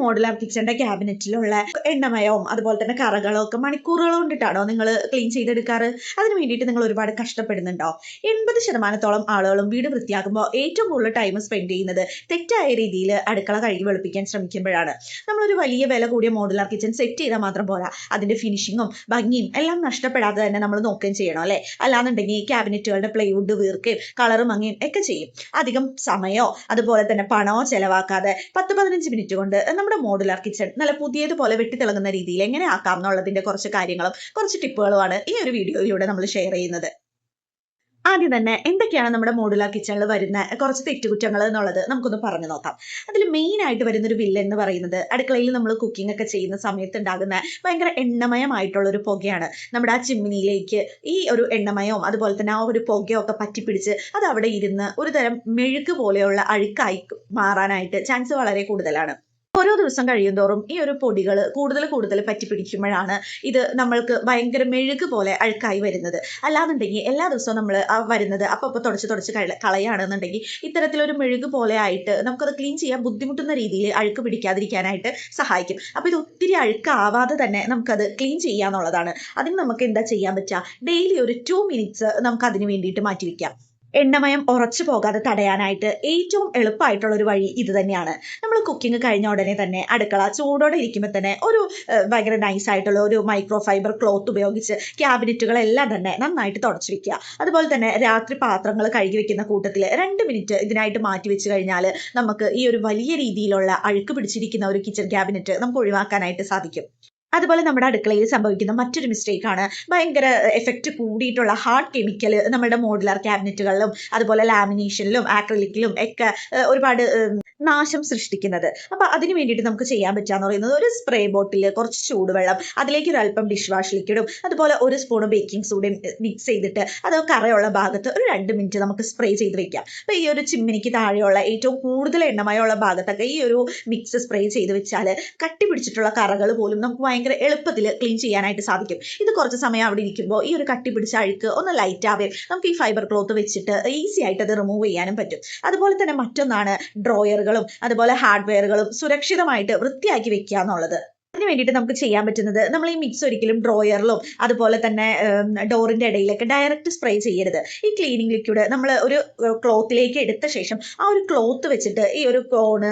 Modular കിച്ചന്റെ ക്യാബിനറ്റിലുള്ള എണ്ണമയവും അതുപോലെ തന്നെ കറകളും ഒക്കെ മണിക്കൂറുകൾ കൊണ്ടിട്ടാണോ നിങ്ങൾ ക്ലീൻ ചെയ്തെടുക്കാറ്? അതിന് വേണ്ടിയിട്ട് നിങ്ങൾ ഒരുപാട് കഷ്ടപ്പെടുന്നുണ്ടോ? 80% ആളുകളും വീട് വൃത്തിയാക്കുമ്പോൾ ഏറ്റവും കൂടുതൽ ടൈം സ്പെൻഡ് ചെയ്യുന്നത് തെറ്റായ രീതിയിൽ അടുക്കള കഴുകി വെളുപ്പിക്കാൻ ശ്രമിക്കുമ്പോഴാണ്. നമ്മളൊരു വലിയ വില കൂടിയ മോഡുലാർ കിച്ചൺ സെറ്റ് ചെയ്താൽ മാത്രം പോരാ, അതിന്റെ ഫിനിഷിങ്ങും ഭംഗിയും എല്ലാം നഷ്ടപ്പെടാതെ തന്നെ നമ്മൾ നോക്കുകയും ചെയ്യണം അല്ലേ? അല്ലാന്നുണ്ടെങ്കിൽ ക്യാബിനറ്റുകളുടെ പ്ലൈവുഡ് വീർക്കുകയും കളറും ഭംഗിയും ഒക്കെ ചെയ്യും. അധികം സമയമോ അതുപോലെ തന്നെ പണമോ ചെലവാക്കാതെ 10-15 മിനിറ്റ് കൊണ്ട് നമ്മുടെ മോഡുലാർ കിച്ചൺ നല്ല പുതിയതുപോലെ വെട്ടിത്തിളങ്ങുന്ന രീതിയിൽ എങ്ങനെ ആക്കാം എന്നുള്ളതിന്റെ കുറച്ച് കാര്യങ്ങളും കുറച്ച് ടിപ്പുകളുമാണ് ഈ ഒരു വീഡിയോയിലൂടെ നമ്മൾ ഷെയർ ചെയ്യുന്നത്. ആദ്യം തന്നെ എന്തൊക്കെയാണ് നമ്മുടെ മോഡുലാർ കിച്ചണിൽ വരുന്ന കുറച്ച് തെറ്റുകുറ്റങ്ങൾ എന്നുള്ളത് നമുക്കൊന്ന് പറഞ്ഞു നോക്കാം. അതിൽ മെയിൻ ആയിട്ട് വരുന്നൊരു വില്ലൻ എന്ന് പറയുന്നത് അടുക്കളയിൽ നമ്മൾ കുക്കിംഗ് ഒക്കെ ചെയ്യുന്ന സമയത്ത് ഉണ്ടാകുന്ന ഭയങ്കര എണ്ണമയമായിട്ടുള്ള ഒരു പുകയാണ്. നമ്മുടെ ആ ചിമ്മിനിയിലേക്ക് ഈ ഒരു എണ്ണമയവും അതുപോലെ തന്നെ ആ ഒരു പുകയൊക്കെ പറ്റിപ്പിടിച്ച് അത് അവിടെ ഇരുന്ന് ഒരു തരം മെഴുക്ക് പോലെയുള്ള അഴുക്കായി മാറാനായിട്ട് ചാൻസ് വളരെ കൂടുതലാണ്. ഓരോ ദിവസം കഴിയുന്തോറും ഈ ഒരു പൊടികൾ കൂടുതൽ പറ്റിപ്പിടിക്കുമ്പോഴാണ് ഇത് നമ്മൾക്ക് ഭയങ്കര മെഴുക് പോലെ അഴുക്കായി വരുന്നത്. അല്ലാന്നുണ്ടെങ്കിൽ എല്ലാ ദിവസവും നമ്മൾ വരുന്നത് അപ്പോൾ തുടച്ച് കളയാണെന്നുണ്ടെങ്കിൽ ഇത്തരത്തിലൊരു മെഴുക് പോലെ ആയിട്ട് നമുക്കത് ക്ലീൻ ചെയ്യാൻ ബുദ്ധിമുട്ടുന്ന രീതിയിൽ അഴുക്ക് പിടിക്കാതിരിക്കാനായിട്ട് സഹായിക്കും. അപ്പോൾ ഇത് ഒത്തിരി അഴുക്കാവാതെ തന്നെ നമുക്കത് ക്ലീൻ ചെയ്യാന്നുള്ളതാണ്. അതിന് നമുക്ക് എന്താ ചെയ്യാൻ പറ്റുക? ഡെയിലി ഒരു 2 മിനിറ്റ്സ് നമുക്ക് അതിന് വേണ്ടിയിട്ട് മാറ്റിവെക്കാം. എണ്ണമയം ഉറച്ചു പോകാതെ തടയാനായിട്ട് ഏറ്റവും എളുപ്പമായിട്ടുള്ള ഒരു വഴി ഇത് തന്നെയാണ്. നമ്മൾ കുക്കിംഗ് കഴിഞ്ഞ ഉടനെ തന്നെ അടുക്കള ചൂടോടെ ഇരിക്കുമ്പോൾ തന്നെ ഒരു ഭയങ്കര നൈസായിട്ടുള്ള ഒരു മൈക്രോ ഫൈബർ ക്ലോത്ത് ഉപയോഗിച്ച് ക്യാബിനറ്റുകളെല്ലാം തന്നെ നന്നായിട്ട് തുടച്ചു വെക്കുക. അതുപോലെ തന്നെ രാത്രി പാത്രങ്ങൾ കഴുകി വെക്കുന്ന കൂട്ടത്തിൽ 2 മിനിറ്റ് ഇതിനായിട്ട് മാറ്റി വെച്ച് കഴിഞ്ഞാൽ നമുക്ക് ഈ ഒരു വലിയ രീതിയിലുള്ള അഴുക്ക് പിടിച്ചിരിക്കുന്ന ഒരു കിച്ചൺ ക്യാബിനറ്റ് നമുക്ക് ഒഴിവാക്കാനായിട്ട് സാധിക്കും. അതുപോലെ നമ്മുടെ അടുക്കളയിൽ സംഭവിക്കുന്ന മറ്റൊരു മിസ്റ്റേക്കാണ് ഭയങ്കര എഫക്റ്റ് കൂടിയിട്ടുള്ള ഹാർഡ് കെമിക്കൽ നമ്മുടെ മോഡുലാർ ക്യാബിനറ്റുകളിലും അതുപോലെ ലാമിനേഷനിലും ആക്രിലിക്കിലും ഒക്കെ ഒരുപാട് നാശം സൃഷ്ടിക്കുന്നത്. അപ്പോൾ അതിന് വേണ്ടിയിട്ട് നമുക്ക് ചെയ്യാൻ പറ്റുകയെന്ന് പറയുന്നത് ഒരു സ്പ്രേ ബോട്ടിൽ കുറച്ച് ചൂടുവെള്ളം, അതിലേക്ക് ഒരു അല്പം ഡിഷ് വാഷ് ലിക്വിഡും അതുപോലെ ഒരു സ്പൂൺ ബേക്കിംഗ് സോഡയും മിക്സ് ചെയ്തിട്ട് അത് കറയുള്ള ഭാഗത്ത് ഒരു 2 മിനിറ്റ് നമുക്ക് സ്പ്രേ ചെയ്ത് വെക്കാം. അപ്പോൾ ഈ ഒരു ചിമ്മിനിക്ക് താഴെയുള്ള ഏറ്റവും കൂടുതൽ എണ്ണമയമുള്ള ഭാഗത്തൊക്കെ ഈ ഒരു മിക്സ് സ്പ്രേ ചെയ്ത് വെച്ചാൽ കട്ടി പിടിച്ചിട്ടുള്ള കറകൾ പോലും നമുക്ക് ഭയങ്കര എളുപ്പത്തിൽ ക്ലീൻ ചെയ്യാനായിട്ട് സാധിക്കും. ഇത് കുറച്ച് സമയം അവിടെ ഇരിക്കുമ്പോൾ ഈ ഒരു കട്ടി പിടിച്ച അഴുക്ക് ഒന്ന് ലൈറ്റ് ആവുകയും നമുക്ക് ഈ ഫൈബർ ക്ലോത്ത് വെച്ചിട്ട് ഈസി ആയിട്ട് അത് റിമൂവ് ചെയ്യാനും പറ്റും. അതുപോലെ തന്നെ മറ്റൊന്നാണ് ഡ്രോയറുകളും അതുപോലെ ഹാർഡ്വെയറുകളും സുരക്ഷിതമായിട്ട് വൃത്തിയാക്കി വെക്കുക എന്നുള്ളത്. അതിന് വേണ്ടിയിട്ട് നമുക്ക് ചെയ്യാൻ പറ്റുന്നത്, നമ്മൾ ഈ മിക്സ് ഒരിക്കലും ഡ്രോയറിലും അതുപോലെ തന്നെ ഡോറിന്റെ ഇടയിലൊക്കെ ഡയറക്റ്റ് സ്പ്രേ ചെയ്യരുത്. ഈ ക്ലീനിങ് ലിക്വിഡ് നമ്മൾ ഒരു ക്ലോത്തിലേക്ക് എടുത്ത ശേഷം ആ ഒരു ക്ലോത്ത് വെച്ചിട്ട് ഈ ഒരു കോണ്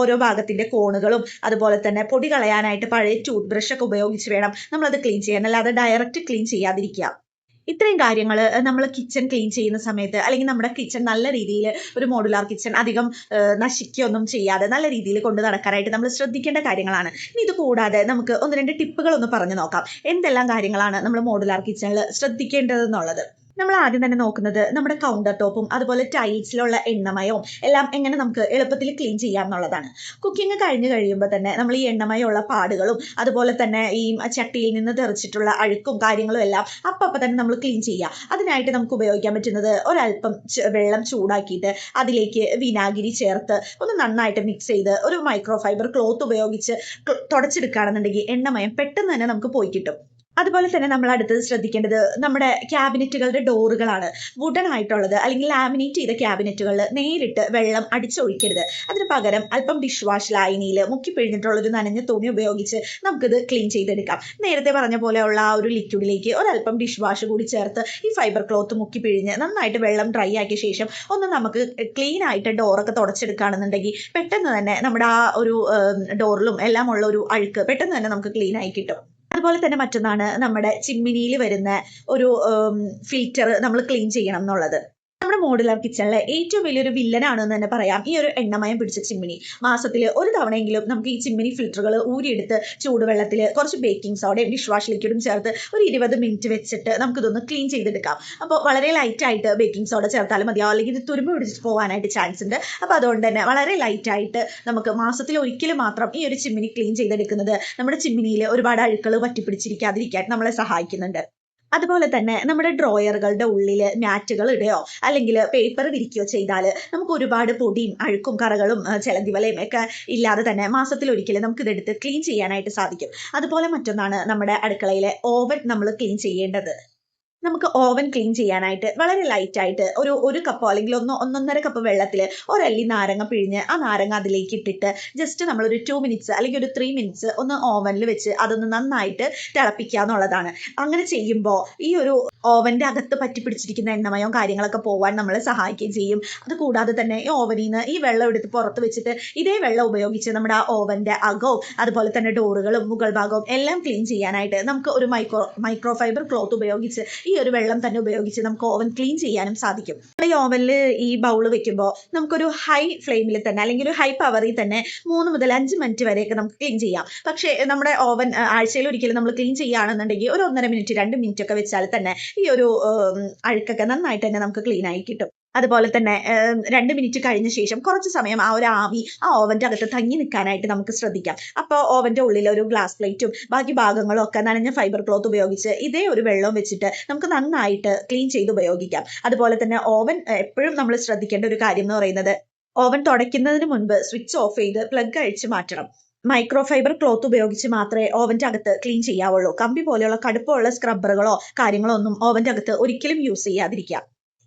ഓരോ ഭാഗത്തിന്റെ കോണുകളും അതുപോലെ തന്നെ പൊടി കളയാനായിട്ട് പഴയ ടൂത്ത് ബ്രഷ് ഒക്കെ ഉപയോഗിച്ച് വേണം നമ്മളത് ക്ലീൻ ചെയ്യാൻ, അല്ലാതെ ഡയറക്റ്റ് ക്ലീൻ ചെയ്യാതിരിക്കുക. ഇത്രയും കാര്യങ്ങൾ നമ്മൾ കിച്ചൺ ക്ലീൻ ചെയ്യുന്ന സമയത്ത് അല്ലെങ്കിൽ നമ്മുടെ കിച്ചൺ നല്ല രീതിയിൽ ഒരു മോഡുലാർ കിച്ചൺ അധികം നശിക്കുകയൊന്നും ചെയ്യാതെ നല്ല രീതിയിൽ കൊണ്ട് നടക്കാനായിട്ട് നമ്മൾ ശ്രദ്ധിക്കേണ്ട കാര്യങ്ങളാണ്. ഇനി ഇത് കൂടാതെ നമുക്ക് 1-2 ടിപ്പുകളൊന്ന് പറഞ്ഞു നോക്കാം. എന്തെല്ലാം കാര്യങ്ങളാണ് നമ്മൾ മോഡുലാർ കിച്ചണിൽ ശ്രദ്ധിക്കേണ്ടതെന്നുള്ളത്. നമ്മൾ ആദ്യം തന്നെ നോക്കുന്നത് നമ്മുടെ കൗണ്ടർ ടോപ്പും അതുപോലെ ടൈൽസിലുള്ള എണ്ണമയവും എല്ലാം എങ്ങനെ നമുക്ക് എളുപ്പത്തിൽ ക്ലീൻ ചെയ്യാം എന്നുള്ളതാണ്. കുക്കിംഗ് കഴിഞ്ഞ് കഴിയുമ്പോൾ തന്നെ നമ്മൾ ഈ എണ്ണമയമുള്ള പാടുകളും അതുപോലെ തന്നെ ഈ ചട്ടിയിൽ നിന്ന് തെറിച്ചിട്ടുള്ള അഴുക്കും കാര്യങ്ങളും എല്ലാം അപ്പം തന്നെ നമ്മൾ ക്ലീൻ ചെയ്യുക. അതിനായിട്ട് നമുക്ക് ഉപയോഗിക്കാൻ പറ്റുന്നത് ഒരല്പം വെള്ളം ചൂടാക്കിയിട്ട് അതിലേക്ക് വിനാഗിരി ചേർത്ത് ഒന്ന് നന്നായിട്ട് മിക്സ് ചെയ്ത് ഒരു മൈക്രോ ഫൈബർ ക്ലോത്ത് ഉപയോഗിച്ച് തുടച്ചെടുക്കുകയാണെന്നുണ്ടെങ്കിൽ എണ്ണമയം പെട്ടെന്ന് തന്നെ നമുക്ക് പോയി കിട്ടും. അതുപോലെ തന്നെ നമ്മൾ അടുത്തത് ശ്രദ്ധിക്കേണ്ടത് നമ്മുടെ ക്യാബിനറ്റുകളുടെ ഡോറുകളാണ്. വുഡൻ ആയിട്ടുള്ളത് അല്ലെങ്കിൽ ലാമിനേറ്റ് ചെയ്ത ക്യാബിനറ്റുകളിൽ നേരിട്ട് വെള്ളം അടിച്ചൊഴിക്കരുത്. അതിന് പകരം അല്പം ഡിഷ് വാഷ് ലായനിയിൽ മുക്കി പിഴിഞ്ഞിട്ടുള്ളൊരു നനഞ്ഞ തുണി ഉപയോഗിച്ച് നമുക്കിത് ക്ലീൻ ചെയ്തെടുക്കാം. നേരത്തെ പറഞ്ഞ പോലെയുള്ള ആ ഒരു ലിക്വിഡിലേക്ക് ഒരല്പം ഡിഷ് വാഷ് കൂടി ചേർത്ത് ഈ ഫൈബർ ക്ലോത്ത് മുക്കി പിഴിഞ്ഞ് നന്നായിട്ട് വെള്ളം ഡ്രൈ ആക്കിയ ശേഷം ഒന്ന് നമുക്ക് ക്ലീൻ ആയിട്ട് ഡോറൊക്കെ തുടച്ചെടുക്കുകയാണെന്നുണ്ടെങ്കിൽ പെട്ടെന്ന് തന്നെ നമ്മുടെ ആ ഒരു ഡോറിലും എല്ലാം ഉള്ള ഒരു അഴുക്ക് പെട്ടെന്ന് തന്നെ നമുക്ക് ക്ലീൻ ആയി കിട്ടും. അതുപോലെ തന്നെ മറ്റൊന്നാണ് നമ്മുടെ ചിമ്മിനിയിൽ വരുന്ന ഒരു ഫിൽറ്റർ നമ്മൾ ക്ലീൻ ചെയ്യണം എന്നുള്ളത്. നമ്മുടെ മോഡുലാർ കിച്ചണിലെ ഏറ്റവും വലിയൊരു വില്ലനാണെന്ന് തന്നെ പറയാം ഈ ഒരു എണ്ണമയം പിടിച്ച ചിമ്മിനി. മാസത്തിൽ ഒരു തവണയെങ്കിലും നമുക്ക് ഈ ചിമ്മിനി ഫിൽറ്ററുകൾ ഊരിയെടുത്ത് ചൂടുവെള്ളത്തിൽ കുറച്ച് ബേക്കിംഗ് സോഡയും ഡിഷ് വാഷ് ലിക്വിഡും ചേർത്ത് ഒരു 20 മിനിറ്റ് വെച്ചിട്ട് നമുക്കിതൊന്ന് ക്ലീൻ ചെയ്തെടുക്കാം. അപ്പോൾ വളരെ ലൈറ്റായിട്ട് ബേക്കിംഗ് സോഡ ചേർത്താലും മതിയാവും, അല്ലെങ്കിൽ ഇത് തുരുമ്പ് പിടിച്ച് പോകാനായിട്ട് ചാൻസ് ഉണ്ട്. അപ്പോൾ അതുകൊണ്ട് തന്നെ വളരെ ലൈറ്റായിട്ട് നമുക്ക് മാസത്തിൽ ഒരിക്കലും മാത്രം ഈ ഒരു ചിമ്മിനി ക്ലീൻ ചെയ്തെടുക്കുന്നത് നമ്മുടെ ചിമ്മിനിയിൽ ഒരുപാട് അഴുക്കൾ പറ്റിപ്പിടിച്ചിരിക്കാതിരിക്കാൻ നമ്മളെ സഹായിക്കുന്നുണ്ട്. അതുപോലെ തന്നെ നമ്മുടെ ഡ്രോയറുകളുടെ ഉള്ളിൽ മാറ്റുകൾ ഇടുകയോ അല്ലെങ്കിൽ പേപ്പർ വിരിക്കുകയോ ചെയ്താൽ നമുക്ക് ഒരുപാട് പൊടിയും അഴുക്കും കറകളും ചിലന്തിവലയും ഒക്കെ ഇല്ലാതെ തന്നെ മാസത്തിൽ ഒരിക്കലും നമുക്ക് ഇതെടുത്ത് ക്ലീൻ ചെയ്യാനായിട്ട് സാധിക്കും. അതുപോലെ മറ്റൊന്നാണ് നമ്മുടെ അടുക്കളയിലെ ഓവൻ നമ്മൾ ക്ലീൻ ചെയ്യേണ്ടത്. നമുക്ക് ഓവൻ ക്ലീൻ ചെയ്യാനായിട്ട് വളരെ ലൈറ്റായിട്ട് ഒരു കപ്പോ അല്ലെങ്കിൽ ഒന്നൊന്നര കപ്പ് വെള്ളത്തിൽ ഒരല്ലി നാരങ്ങ പിഴിഞ്ഞ് ആ നാരങ്ങ അതിലേക്ക് ഇട്ടിട്ട് ജസ്റ്റ് നമ്മളൊരു 2 മിനിറ്റ്സ് അല്ലെങ്കിൽ ഒരു 3 മിനിറ്റ്സ് ഒന്ന് ഓവനിൽ വെച്ച് അതൊന്ന് നന്നായിട്ട് തിളപ്പിക്കുക എന്നുള്ളതാണ്. അങ്ങനെ ചെയ്യുമ്പോൾ ഈ ഒരു ഓവൻ്റെ അകത്ത് പറ്റിപ്പിടിച്ചിരിക്കുന്ന എണ്ണമയവും കാര്യങ്ങളൊക്കെ പോവാൻ നമ്മളെ സഹായിക്കുകയും ചെയ്യും. അതുകൂടാതെ തന്നെ ഈ ഓവനിൽ നിന്ന് ഈ വെള്ളം എടുത്ത് പുറത്ത് വെച്ചിട്ട് ഇതേ വെള്ളം ഉപയോഗിച്ച് നമ്മുടെ ആ ഓവൻ്റെ അകവും അതുപോലെ തന്നെ ഡോറുകളും മുകൾ ഭാഗവും എല്ലാം ക്ലീൻ ചെയ്യാനായിട്ട് നമുക്ക് ഒരു മൈക്രോ ഫൈബർ ക്ലോത്ത് ഉപയോഗിച്ച് ഈ ഒരു വെള്ളം തന്നെ ഉപയോഗിച്ച് നമുക്ക് ഓവൻ ക്ലീൻ ചെയ്യാനും സാധിക്കും. ഈ ഓവനിൽ ഈ ബൗൾ വെക്കുമ്പോൾ നമുക്കൊരു ഹൈ ഫ്ലെയിമിൽ തന്നെ അല്ലെങ്കിൽ ഒരു ഹൈ പവറിൽ തന്നെ 3 മുതൽ 5 മിനിറ്റ് വരെയൊക്കെ നമുക്ക് ക്ലീൻ ചെയ്യാം. പക്ഷേ നമ്മുടെ ഓവൻ ആഴ്ചയിൽ ഒരിക്കലും നമ്മൾ ക്ലീൻ ചെയ്യുകയാണെന്നുണ്ടെങ്കിൽ ഒരു 1.5 മിനിറ്റ് 2 മിനിറ്റ് ഒക്കെ വെച്ചാൽ തന്നെ ഈ ഒരു അഴുക്കൊക്കെ നന്നായിട്ട് തന്നെ നമുക്ക് ക്ലീൻ ആയി കിട്ടും. അതുപോലെ തന്നെ 2 മിനിറ്റ് കഴിഞ്ഞ ശേഷം കുറച്ച് സമയം ആ ഒരു ആവി ആ ഓവൻ്റെ അകത്ത് തങ്ങി നിൽക്കാനായിട്ട് നമുക്ക് ശ്രദ്ധിക്കാം. അപ്പോൾ ഓവൻ്റെ ഉള്ളിൽ ഒരു ഗ്ലാസ് പ്ലേറ്റും ബാക്കി ഭാഗങ്ങളും ഒക്കെ നനഞ്ഞ ഫൈബർ ക്ലോത്ത് ഉപയോഗിച്ച് ഇതേ ഒരു വെള്ളം വെച്ചിട്ട് നമുക്ക് നന്നായിട്ട് ക്ലീൻ ചെയ്ത് ഉപയോഗിക്കാം. അതുപോലെ തന്നെ ഓവൻ എപ്പോഴും നമ്മൾ ശ്രദ്ധിക്കേണ്ട ഒരു കാര്യം എന്ന് പറയുന്നത് ഓവൻ തുടയ്ക്കുന്നതിന് മുൻപ് സ്വിച്ച് ഓഫ് ചെയ്ത് പ്ലഗ് അഴിച്ച് മാറ്റണം. മൈക്രോ ഫൈബർ ക്ലോത്ത് ഉപയോഗിച്ച് മാത്രമേ ഓവൻ്റെ അകത്ത് ക്ലീൻ ചെയ്യാവുള്ളൂ. കമ്പി പോലെയുള്ള കടുപ്പമുള്ള സ്ക്രബ്ബറുകളോ കാര്യങ്ങളോ ഒന്നും ഓവൻ്റെ അകത്ത് ഒരിക്കലും യൂസ് ചെയ്യാതിരിക്കുക.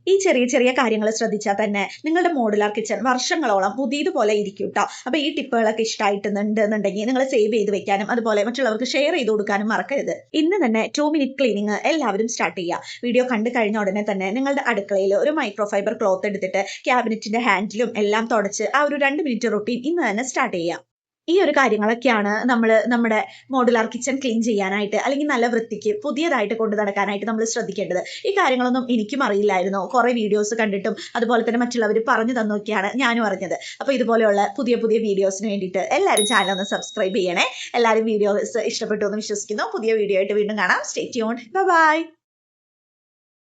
ഈ ചെറിയ ചെറിയ കാര്യങ്ങൾ ശ്രദ്ധിച്ചാൽ തന്നെ നിങ്ങളുടെ മോഡുലാർ കിച്ചൺ വർഷങ്ങളോളം പുതിയതുപോലെ ഇരിക്കും കേട്ടോ. അപ്പോൾ ഈ ടിപ്പുകളൊക്കെ ഇഷ്ടമായിട്ടുണ്ടെന്നുണ്ടെങ്കിൽ നിങ്ങൾ സേവ് ചെയ്ത് വെക്കാനും അതുപോലെ മറ്റുള്ളവർക്ക് ഷെയർ ചെയ്ത് കൊടുക്കാനും മറക്കരുത്. ഇന്ന് തന്നെ 2 മിനിറ്റ് ക്ലീനിങ് എല്ലാവരും സ്റ്റാർട്ട് ചെയ്യുക. വീഡിയോ കണ്ടു കഴിഞ്ഞ ഉടനെ തന്നെ നിങ്ങളുടെ അടുക്കളയിൽ ഒരു മൈക്രോ ഫൈബർ ക്ലോത്ത് എടുത്തിട്ട് ക്യാബിനറ്റിന്റെ ഹാൻഡിലും എല്ലാം തുടച്ച് ആ ഒരു 2 മിനിറ്റ് റൊട്ടീൻ ഇന്ന് തന്നെ സ്റ്റാർട്ട് ചെയ്യുക. ഈ ഒരു കാര്യങ്ങളൊക്കെയാണ് നമ്മൾ നമ്മുടെ മോഡുലാർ കിച്ചൺ ക്ലീൻ ചെയ്യാനായിട്ട് അല്ലെങ്കിൽ നല്ല വൃത്തിക്ക് പുതിയതായിട്ട് കൊണ്ടു നടക്കാനായിട്ട് നമ്മൾ ശ്രദ്ധിക്കേണ്ടത്. ഈ കാര്യങ്ങളൊന്നും എനിക്കും അറിയില്ലായിരുന്നു. കുറേ വീഡിയോസ് കണ്ടിട്ടും അതുപോലെ തന്നെ മറ്റുള്ളവർ പറഞ്ഞു തന്നൊക്കെയാണ് ഞാനും അറിഞ്ഞത്. അപ്പോൾ ഇതുപോലെയുള്ള പുതിയ പുതിയ വീഡിയോസിന് വേണ്ടിയിട്ട് എല്ലാവരും ചാനൽ ഒന്ന് സബ്സ്ക്രൈബ് ചെയ്യണേ. എല്ലാവരും വീഡിയോസ് ഇഷ്ടപ്പെട്ടു എന്ന് വിശ്വസിക്കുന്നു. പുതിയ വീഡിയോ ആയിട്ട് വീണ്ടും കാണാം. Stay tuned. ബൈ.